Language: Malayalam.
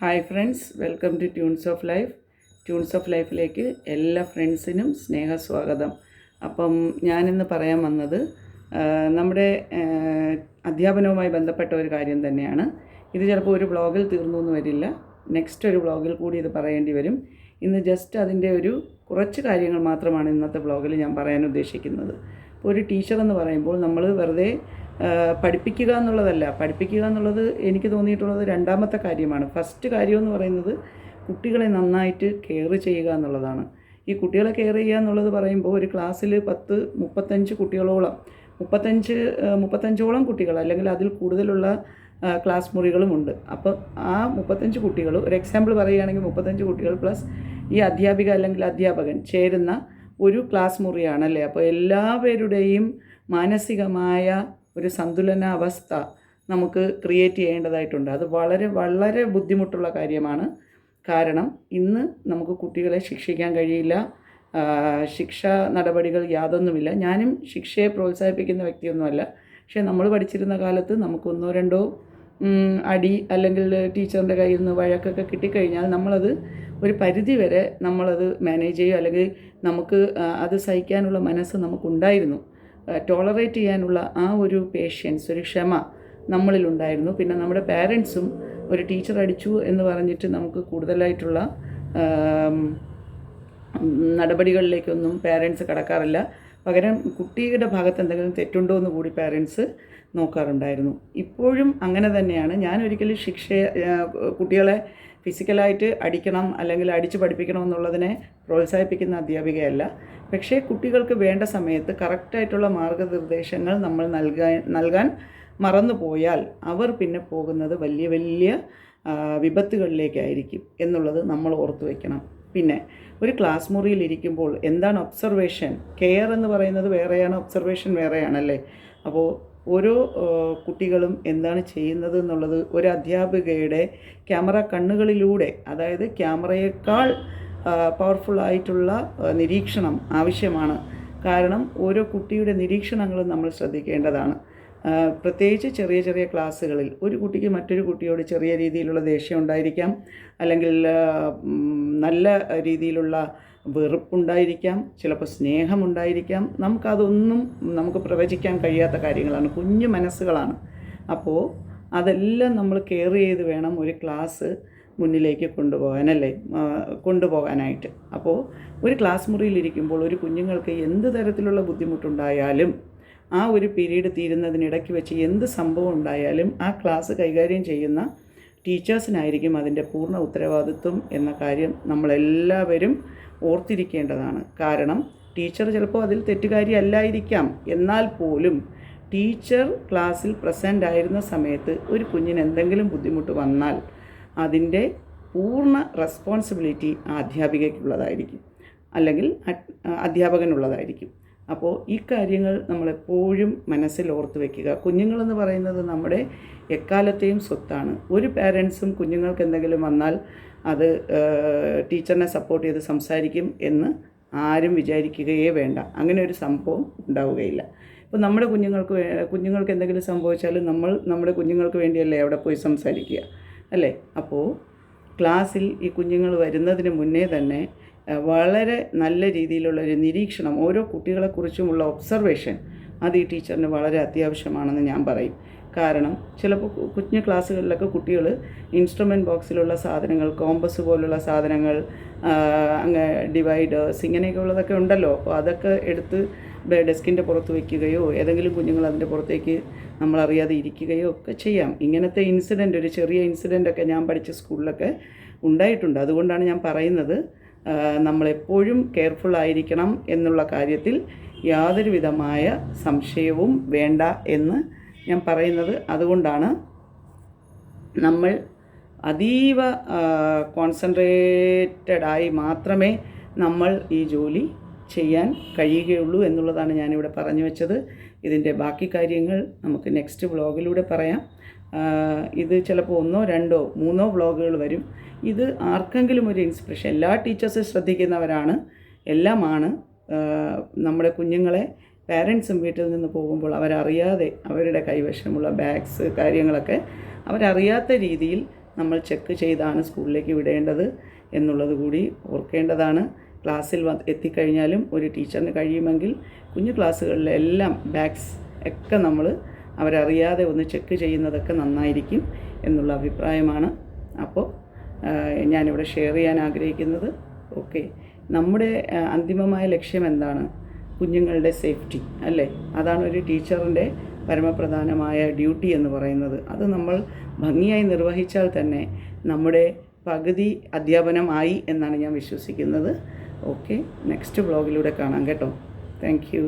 Hi friends, welcome to Tunes of Life. Tunes of ലൈഫിലേക്ക് എല്ലാ ഫ്രണ്ട്സിനും സ്നേഹസ്വാഗതം. അപ്പം ഞാനിന്ന് പറയാൻ വന്നത് നമ്മുടെ അധ്യാപനവുമായി ബന്ധപ്പെട്ട ഒരു കാര്യം തന്നെയാണ്. ഇത് ചിലപ്പോൾ ഒരു വ്ളോഗിൽ തീർന്നു എന്ന് വരില്ല, നെക്സ്റ്റ് ഒരു വ്ളോഗിൽ കൂടി ഇത് പറയേണ്ടി വരും. ഇന്ന് ജസ്റ്റ് അതിൻ്റെ കുറച്ച് കാര്യങ്ങൾ മാത്രമാണ് ഇന്നത്തെ വ്ളോഗിൽ ഞാൻ പറയാൻ ഉദ്ദേശിക്കുന്നത്. ഇപ്പോൾ ഒരു ടീച്ചർ എന്ന് പറയുമ്പോൾ നമ്മൾ വെറുതെ പഠിപ്പിക്കുക എന്നുള്ളത് എനിക്ക് തോന്നിയിട്ടുള്ളത് രണ്ടാമത്തെ കാര്യമാണ്. ഫസ്റ്റ് കാര്യം എന്ന് പറയുന്നത് കുട്ടികളെ നന്നായിട്ട് കെയർ ചെയ്യുക എന്നുള്ളതാണ്. ഈ കുട്ടികളെ കെയർ ചെയ്യുക എന്നുള്ളത് പറയുമ്പോൾ ഒരു ക്ലാസ്സിൽ 35 കുട്ടികളോളം 35ഓളം കുട്ടികൾ അല്ലെങ്കിൽ അതിൽ കൂടുതലുള്ള ക്ലാസ് മുറികളുമുണ്ട്. അപ്പോൾ ആ 35 കുട്ടികൾ, ഒരു എക്സാമ്പിൾ പറയുകയാണെങ്കിൽ 35 കുട്ടികൾ പ്ലസ് ഈ അധ്യാപിക അല്ലെങ്കിൽ അധ്യാപകൻ ചേരുന്ന ഒരു ക്ലാസ് മുറിയാണല്ലേ. അപ്പോൾ എല്ലാവരുടെയും മാനസികമായ ഒരു സന്തുലനാവസ്ഥ നമുക്ക് ക്രിയേറ്റ് ചെയ്യേണ്ടതായിട്ടുണ്ട്. അത് വളരെ വളരെ ബുദ്ധിമുട്ടുള്ള കാര്യമാണ്. കാരണം ഇന്ന് നമുക്ക് കുട്ടികളെ ശിക്ഷിക്കാൻ കഴിയില്ല, ശിക്ഷാ നടപടികൾ യാതൊന്നുമില്ല. ഞാനും ശിക്ഷയെ പ്രോത്സാഹിപ്പിക്കുന്ന വ്യക്തിയൊന്നുമല്ല. പക്ഷേ നമ്മൾ പഠിച്ചിരുന്ന കാലത്ത് നമുക്ക് 1-2 അടി അല്ലെങ്കിൽ ടീച്ചറിൻ്റെ കയ്യിൽ നിന്ന് വഴക്കൊക്കെ കിട്ടിക്കഴിഞ്ഞാൽ നമ്മളത് ഒരു പരിധി വരെ നമ്മളത് മാനേജ് ചെയ്യും, അല്ലെങ്കിൽ നമുക്ക് അത് സഹിക്കാനുള്ള മനസ്സ് നമുക്കുണ്ടായിരുന്നു. ടോളറേറ്റ് ചെയ്യാനുള്ള ആ ഒരു പേഷ്യൻസ്, ഒരു ക്ഷമ നമ്മളിലുണ്ടായിരുന്നു. പിന്നെ നമ്മുടെ പാരൻസും ഒരു ടീച്ചർ അടിച്ചു എന്ന് പറഞ്ഞിട്ട് നമുക്ക് കൂടുതലായിട്ടുള്ള നടപടികളിലേക്കൊന്നും പാരൻസ് കടക്കാറില്ല. പകരം കുട്ടിയുടെ ഭാഗത്ത് എന്തെങ്കിലും തെറ്റുണ്ടോ എന്ന് കൂടി പാരൻസ് നോക്കാറുണ്ടായിരുന്നു. ഇപ്പോഴും അങ്ങനെ തന്നെയാണ്. ഞാനൊരിക്കലും കുട്ടികളെ ഫിസിക്കലായിട്ട് അടിക്കണം അല്ലെങ്കിൽ അടിച്ച് പഠിപ്പിക്കണം എന്നുള്ളതിനെ പ്രോത്സാഹിപ്പിക്കുന്ന അധ്യാപികയല്ല. പക്ഷേ കുട്ടികൾക്ക് വേണ്ട സമയത്ത് കറക്റ്റായിട്ടുള്ള മാർഗനിർദ്ദേശങ്ങൾ നമ്മൾ നൽകാൻ മറന്നു പോയാൽ അവർ പിന്നെ പോകുന്നത് വലിയ വലിയ വിപത്തുകളിലേക്കായിരിക്കും എന്നുള്ളത് നമ്മൾ ഓർത്തു വയ്ക്കണം. പിന്നെ ഒരു ക്ലാസ് മുറിയിലിരിക്കുമ്പോൾ എന്താണ് ഒബ്സർവേഷൻ? കെയർ എന്ന് പറയുന്നത് വേറെയാണ്, ഒബ്സർവേഷൻ വേറെയാണല്ലേ. അപ്പോൾ ഓരോ കുട്ടികളും എന്താണ് ചെയ്യുന്നത് എന്നുള്ളത് ഒരു അധ്യാപികയുടെ ക്യാമറ കണ്ണുകളിലൂടെ, അതായത് ക്യാമറയേക്കാൾ പവർഫുള്ളായിട്ടുള്ള നിരീക്ഷണം ആവശ്യമാണ്. കാരണം ഓരോ കുട്ടിയുടെ നിരീക്ഷണങ്ങളും നമ്മൾ ശ്രദ്ധിക്കേണ്ടതാണ്. പ്രത്യേകിച്ച് ചെറിയ ചെറിയ ക്ലാസ്സുകളിൽ ഒരു കുട്ടിക്ക് മറ്റൊരു കുട്ടിയോട് ചെറിയ രീതിയിലുള്ള ദേഷ്യം ഉണ്ടായിരിക്കാം, അല്ലെങ്കിൽ നല്ല രീതിയിലുള്ള വെറുപ്പുണ്ടായിരിക്കാം, ചിലപ്പോൾ സ്നേഹമുണ്ടായിരിക്കാം. നമുക്ക് പ്രവചിക്കാൻ കഴിയാത്ത കാര്യങ്ങളാണ്, കുഞ്ഞു മനസ്സുകളാണ്. അപ്പോൾ അതെല്ലാം നമ്മൾ കെയർ ചെയ്ത് വേണം ഒരു ക്ലാസ് മുന്നിലേക്ക് കൊണ്ടുപോകാനായിട്ട്. അപ്പോൾ ഒരു ക്ലാസ് മുറിയിലിരിക്കുമ്പോൾ ഒരു കുഞ്ഞുങ്ങൾക്ക് എന്ത് തരത്തിലുള്ള ബുദ്ധിമുട്ടുണ്ടായാലും ആ ഒരു പീരീഡ് തീരുന്നതിനിടയ്ക്ക് വെച്ച് എന്ത് സംഭവം ഉണ്ടായാലും ആ ക്ലാസ് കൈകാര്യം ചെയ്യുന്ന ടീച്ചേഴ്സിനായിരിക്കും അതിൻ്റെ പൂർണ്ണ ഉത്തരവാദിത്വം എന്ന കാര്യം നമ്മളെല്ലാവരും ഓർത്തിരിക്കേണ്ടതാണ്. കാരണം ടീച്ചർ ചിലപ്പോൾ അതിൽ തെറ്റുകാരി അല്ലായിരിക്കാം, എന്നാൽ പോലും ടീച്ചർ ക്ലാസ്സിൽ പ്രസൻ്റ് ആയിരുന്ന സമയത്ത് ഒരു കുഞ്ഞിന് എന്തെങ്കിലും ബുദ്ധിമുട്ട് വന്നാൽ അതിൻ്റെ പൂർണ്ണ റെസ്പോൺസിബിലിറ്റി ആ അധ്യാപികയ്ക്കുള്ളതായിരിക്കും, അല്ലെങ്കിൽ അധ്യാപകനുള്ളതായിരിക്കും. അപ്പോൾ ഈ കാര്യങ്ങൾ നമ്മളെപ്പോഴും മനസ്സിൽ ഓർത്ത് വയ്ക്കുക. കുഞ്ഞുങ്ങളെന്ന് പറയുന്നത് നമ്മുടെ എക്കാലത്തെയും സ്വത്താണ്. ഒരു പാരൻസും കുഞ്ഞുങ്ങൾക്ക് എന്തെങ്കിലും വന്നാൽ അത് ടീച്ചറിനെ സപ്പോർട്ട് ചെയ്ത് സംസാരിക്കും എന്ന് ആരും വിചാരിക്കുകയേ വേണ്ട. അങ്ങനെ ഒരു സംഭവം ഉണ്ടാവുകയില്ല. ഇപ്പോൾ നമ്മുടെ കുഞ്ഞുങ്ങൾക്ക് എന്തെങ്കിലും സംഭവിച്ചാൽ നമ്മുടെ കുഞ്ഞുങ്ങൾക്ക് വേണ്ടിയല്ലേ അവിടെ പോയി സംസാരിക്കുക, അല്ലേ? അപ്പോൾ ക്ലാസ്സിൽ ഈ കുഞ്ഞുങ്ങൾ വരുന്നതിന് മുന്നേ തന്നെ വളരെ നല്ല രീതിയിലുള്ളൊരു നിരീക്ഷണം, ഓരോ കുട്ടികളെക്കുറിച്ചുമുള്ള ഒബ്സർവേഷൻ, അത് ഈ ടീച്ചറിന് വളരെ അത്യാവശ്യമാണെന്ന് ഞാൻ പറയും. കാരണം ചിലപ്പോൾ കുഞ്ഞു ക്ലാസ്സുകളിലൊക്കെ കുട്ടികൾ ഇൻസ്ട്രുമെൻറ്റ് ബോക്സിലുള്ള സാധനങ്ങൾ, കോമ്പസ് പോലുള്ള സാധനങ്ങൾ, ഡിവൈഡേഴ്സ്, ഇങ്ങനെയൊക്കെ ഉള്ളതൊക്കെ ഉണ്ടല്ലോ. അപ്പോൾ അതൊക്കെ എടുത്ത് ഡെസ്കിൻ്റെ പുറത്ത് വയ്ക്കുകയോ ഏതെങ്കിലും കുഞ്ഞുങ്ങൾ അതിൻ്റെ പുറത്തേക്ക് നമ്മളറിയാതെ ഇരിക്കുകയോ ഒക്കെ ചെയ്യാം. ഇങ്ങനത്തെ ഇൻസിഡൻറ്റ്, ഒരു ചെറിയ ഇൻസിഡൻ്റൊക്കെ ഞാൻ പഠിച്ച സ്കൂളിലൊക്കെ ഉണ്ടായിട്ടുണ്ട്. അതുകൊണ്ടാണ് ഞാൻ പറയുന്നത്, നമ്മളെപ്പോഴും കെയർഫുൾ ആയിരിക്കണം എന്നുള്ള കാര്യത്തിൽ യാതൊരു വിധമായ സംശയവും വേണ്ട എന്ന് ഞാൻ പറയുന്നത്. അതുകൊണ്ടാണ് നമ്മൾ അതീവ കോൺസെൻട്രേറ്റഡായി മാത്രമേ നമ്മൾ ഈ ജോലി ചെയ്യാൻ കഴിയുകയുള്ളൂ എന്നുള്ളതാണ് ഞാനിവിടെ പറഞ്ഞു വെച്ചത്. ഇതിൻ്റെ ബാക്കി കാര്യങ്ങൾ നമുക്ക് നെക്സ്റ്റ് വ്ളോഗിലൂടെ പറയാം. ഇത് ചിലപ്പോൾ 1, 2, 3 വ്ളോഗുകൾ വരും. ഇത് ആർക്കെങ്കിലും ഒരു ഇൻസ്പിറേഷൻ, എല്ലാ ടീച്ചേഴ്സും ശ്രദ്ധിക്കുന്നവരാണ്, എല്ലാമാണ്. നമ്മുടെ കുഞ്ഞുങ്ങളെ പാരൻസും വീട്ടിൽ നിന്ന് പോകുമ്പോൾ അവരറിയാതെ അവരുടെ കൈവശമുള്ള ബാഗ്സ് കാര്യങ്ങളൊക്കെ അവരറിയാത്ത രീതിയിൽ നമ്മൾ ചെക്ക് ചെയ്താണ് സ്കൂളിലേക്ക് വിടേണ്ടത് എന്നുള്ളത് കൂടി ഓർക്കേണ്ടതാണ്. ക്ലാസ്സിൽ എത്തിക്കഴിഞ്ഞാലും ഒരു ടീച്ചറിന് കഴിയുമെങ്കിൽ കുഞ്ഞു ക്ലാസ്സുകളിലെല്ലാം ബാഗ്സ് ഒക്കെ നമ്മൾ അവരറിയാതെ ഒന്ന് ചെക്ക് ചെയ്യുന്നതൊക്കെ നന്നായിരിക്കും എന്നുള്ള അഭിപ്രായമാണ്. അപ്പോൾ ഞാനിവിടെ ഷെയർ ചെയ്യാൻ ആഗ്രഹിക്കുന്നത് ഓക്കെ, നമ്മുടെ അന്തിമമായ ലക്ഷ്യം എന്താണ്? കുഞ്ഞുങ്ങളുടെ സേഫ്റ്റി അല്ലേ? അതാണ് ഒരു ടീച്ചറിൻ്റെ പരമപ്രധാനമായ ഡ്യൂട്ടി എന്ന് പറയുന്നത്. അത് നമ്മൾ ഭംഗിയായി നിർവഹിച്ചാൽ തന്നെ നമ്മുടെ പകുതി അധ്യാപനമായി എന്നാണ് ഞാൻ വിശ്വസിക്കുന്നത്. ഓക്കെ, നെക്സ്റ്റ് വ്ളോഗിലൂടെ കാണാം കേട്ടോ. Thank you.